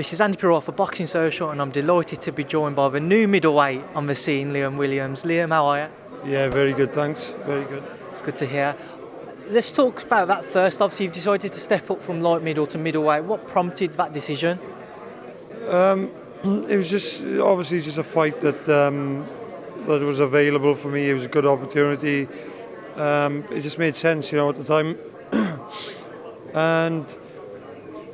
This is Andy Pirot for Boxing Social, and I'm delighted to be joined by the new middleweight on the scene, Liam Williams. Liam, how are you? Yeah, very good, thanks. Very good. It's good to hear. Let's talk about that first. Obviously, you've decided to step up from light middle to middleweight. What prompted that decision? It was just obviously just a fight that that was available for me. It was a good opportunity. It just made sense, at the time. And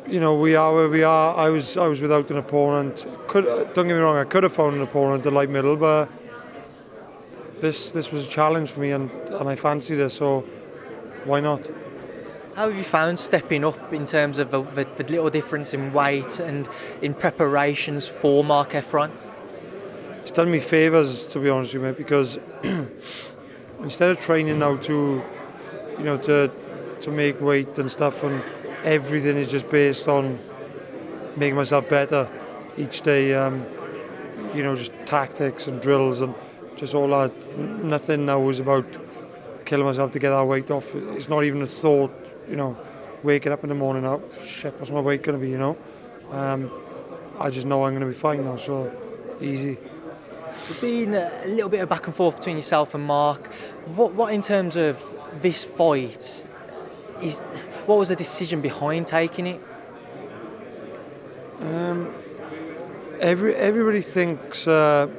we are where we are. I was without an opponent. Don't get me wrong, I could have found an opponent at light middle, but this was a challenge for me, and I fancied it, so why not? How have you found stepping up in terms of the little difference in weight and in preparations for Mark Heffron? It's done me favours, to be honest with you, mate, because instead of training now to make weight and stuff, and everything is just based on making myself better each day, just tactics and drills and just all that. Nothing now is about killing myself to get that weight off. It's not even a thought, waking up in the morning, shit, what's my weight going to be, I just know I'm going to be fine now, so easy. There's been a little bit of back and forth between yourself and Mark. What in terms of this fight, what was the decision behind taking it? Everybody thinks that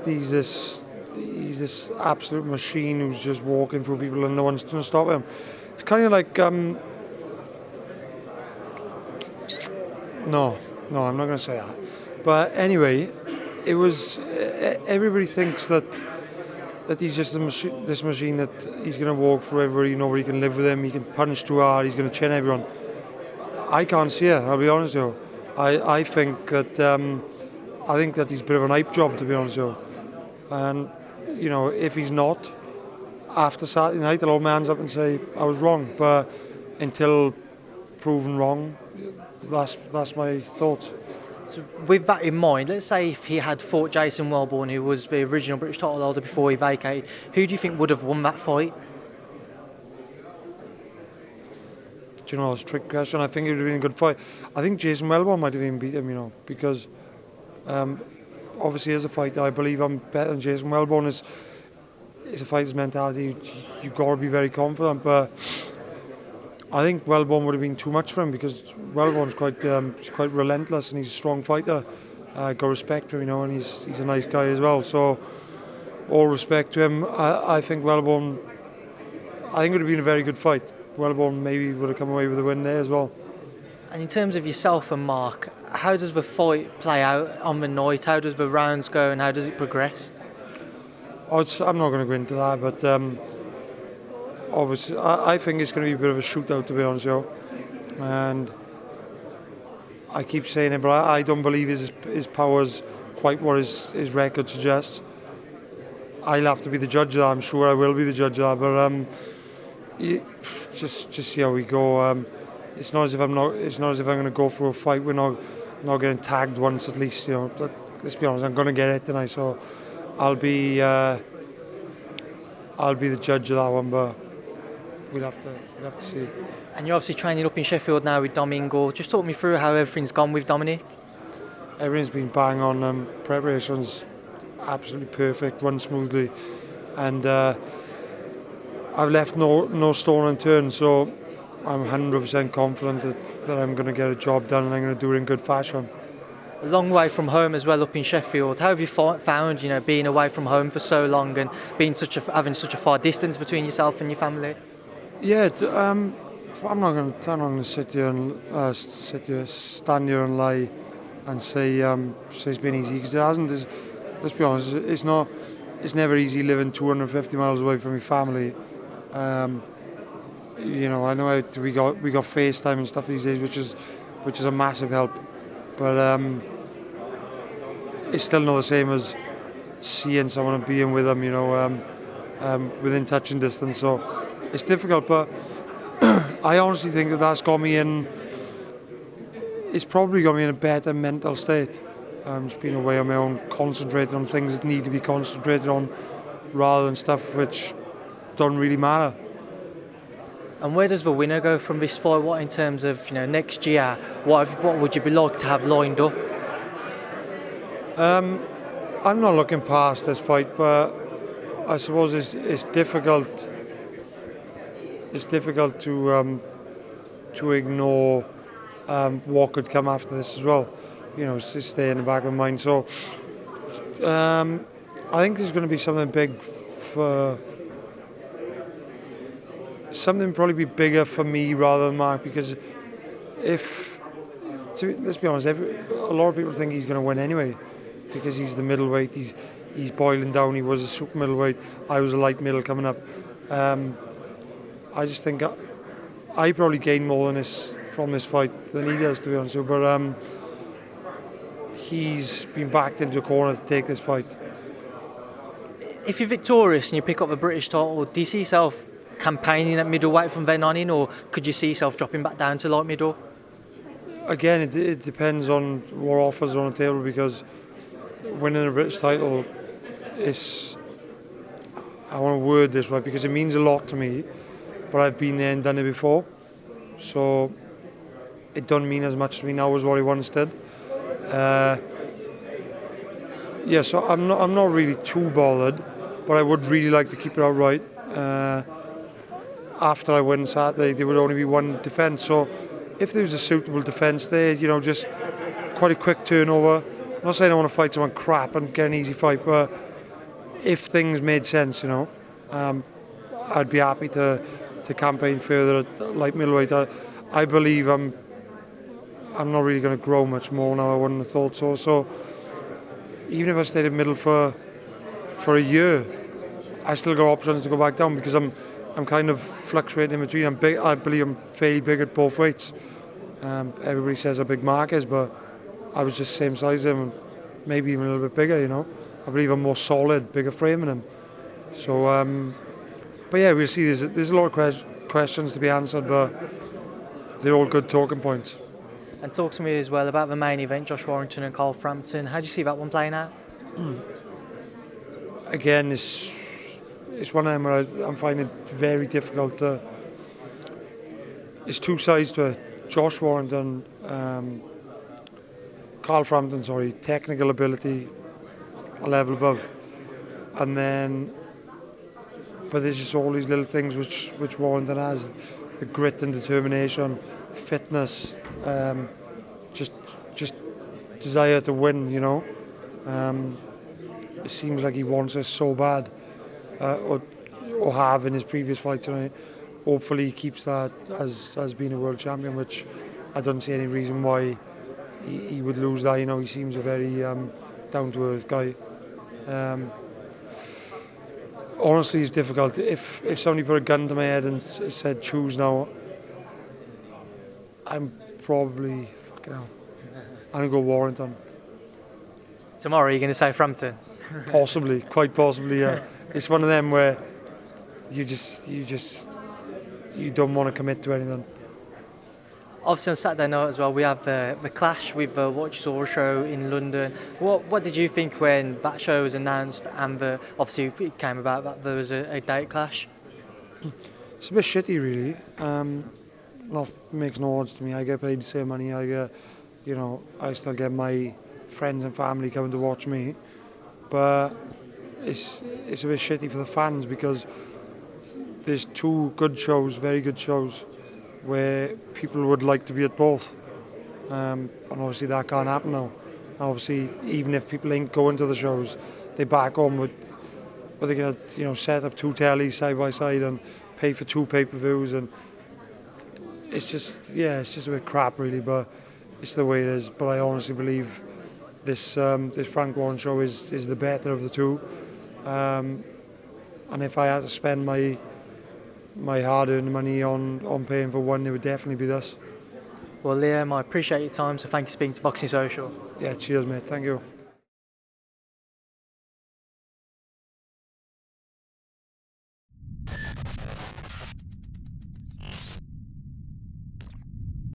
he's this absolute machine who's just walking through people and no one's going to stop him. It's kind of like no, I'm not going to say that. But anyway, it was everybody thinks that he's just this machine that he's going to walk through everybody. Nobody can live with him. He can punch too hard. He's going to chin everyone. I can't see it. I'll be honest with you. I think that he's a bit of an hype job, to be honest with you. And if he's not, after Saturday night, I'll hold my hands up and say I was wrong. But until proven wrong, that's my thoughts. So with that in mind, let's say if he had fought Jason Wellborn, who was the original British title holder before he vacated, who do you think would have won that fight? Do you know, it's a trick question. I think it would have been a good fight. I think Jason Wellborn might have even beat him, because obviously as a fighter, I believe I'm better than Jason Wellborn. It's a fighter's mentality. You've got to be very confident, but I think Wellborn would have been too much for him, because Wellborn's quite relentless and he's a strong fighter. I got respect for him, and he's a nice guy as well. So all respect to him. I think Wellborn. I think it would have been a very good fight. Wellborn maybe would have come away with a win there as well. And in terms of yourself and Mark, how does the fight play out on the night? How does the rounds go and how does it progress? I'm not going to go into that, but obviously I think it's going to be a bit of a shootout, to be honest with you. And I keep saying it, but I don't believe his power's quite what his record suggests. I'll have to be the judge of that. I'm sure I will be the judge of that, but just see how we go. It's not as if I'm going to go for a fight. We're not getting tagged once at least. Let's be honest. I'm going to get it tonight, so I'll be the judge of that one. But we'll have to see. And you're obviously training up in Sheffield now with Dom Ingle. Just talk me through how everything's gone with Dominic. Everything's been bang on. Preparation's absolutely perfect, run smoothly, and I've left no stone unturned. So I'm 100% confident that I'm going to get a job done and I'm going to do it in good fashion. A long way from home as well, up in Sheffield. How have you found, being away from home for so long and having such a far distance between yourself and your family? Yeah, I'm not going to sit here and stand here and lie and say it's been easy, because it hasn't. Let's be honest, it's not. It's never easy living 250 miles away from your family. I know we got FaceTime and stuff these days, which is a massive help, but it's still not the same as seeing someone and being with them, within touching distance. So it's difficult, but I honestly think that's got me in. It's probably got me in a better mental state. Just being away on my own, concentrating on things that need to be concentrated on, rather than stuff which don't really matter. And where does the winner go from this fight? What in terms of next year? What would you be like to have lined up? I'm not looking past this fight, but I suppose it's difficult. It's difficult to ignore what could come after this as well. It's just stay in the back of my mind. So I think there's going to be something big for. Something probably be bigger for me rather than Mark, because let's be honest, a lot of people think he's going to win anyway, because he's the middleweight, he's boiling down, he was a super middleweight, I was a light middle coming up. I just think I probably gain more from this fight than he does, to be honest with you, but he's been backed into a corner to take this fight. If you're victorious and you pick up the British title, do you see yourself campaigning at middleweight from then on in, or could you see yourself dropping back down to light middle? Again, it depends on what offers are on the table, because winning a British title is, I want to word this right, because it means a lot to me, but I've been there and done it before, so it doesn't mean as much to me now as what it once did. So I'm not really too bothered, but I would really like to keep it outright. After I win Saturday, there would only be one defence. So if there was a suitable defence there, just quite a quick turnover. I'm not saying I want to fight someone crap and get an easy fight, but if things made sense, I'd be happy to campaign further at light middleweight. I believe I'm not really going to grow much more now. I wouldn't have thought so. So even if I stayed in middle for a year, I still got options to go back down, because I'm kind of fluctuating in between. I'm big. I believe I'm fairly big at both weights. Everybody says how big Mark is, but I was just same size as him, maybe even a little bit bigger. I believe I'm more solid, bigger frame than him. So, but yeah, we'll see. There's a lot of questions to be answered, but they're all good talking points. And talk to me as well about the main event, Josh Warrington and Frampton. How do you see that one playing out? Again, it's one of them where I'm finding it very difficult to. It's two sides to it. Josh Warrington, Frampton, technical ability, a level above, and then, but there's just all these little things which Warrington has: the grit and determination, fitness, just desire to win. It seems like he wants us so bad. Or have in his previous fight tonight. Hopefully he keeps that as being a world champion, which I don't see any reason why he would lose that. He seems a very down to earth guy. Honestly, it's difficult. If somebody put a gun to my head and said choose now, I'm probably I'm gonna go Warrington. Tomorrow you're going to say Frampton? Possibly, quite possibly, yeah. It's one of them where you don't want to commit to anything. Obviously on Saturday night as well, we have the clash with the What You Saw show in London. What did you think when that show was announced and obviously it came about that there was a date clash? It's a bit shitty, really. Makes no odds to me. I get paid the same money. I still get my friends and family coming to watch me, but it's a bit shitty for the fans, because there's two good shows, very good shows, where people would like to be at both, and obviously that can't happen now. Obviously, even if people ain't going to the shows, they back home with, but they're gonna set up two tellies side by side and pay for two pay-per-views, and it's just a bit crap, really, but it's the way it is. But I honestly believe this Frank Warren show is the better of the two, and if I had to spend my hard-earned money on paying for one, it would definitely be this. Well, Liam, I appreciate your time, so thank you for speaking to Boxing Social. Yeah, cheers, mate. Thank you.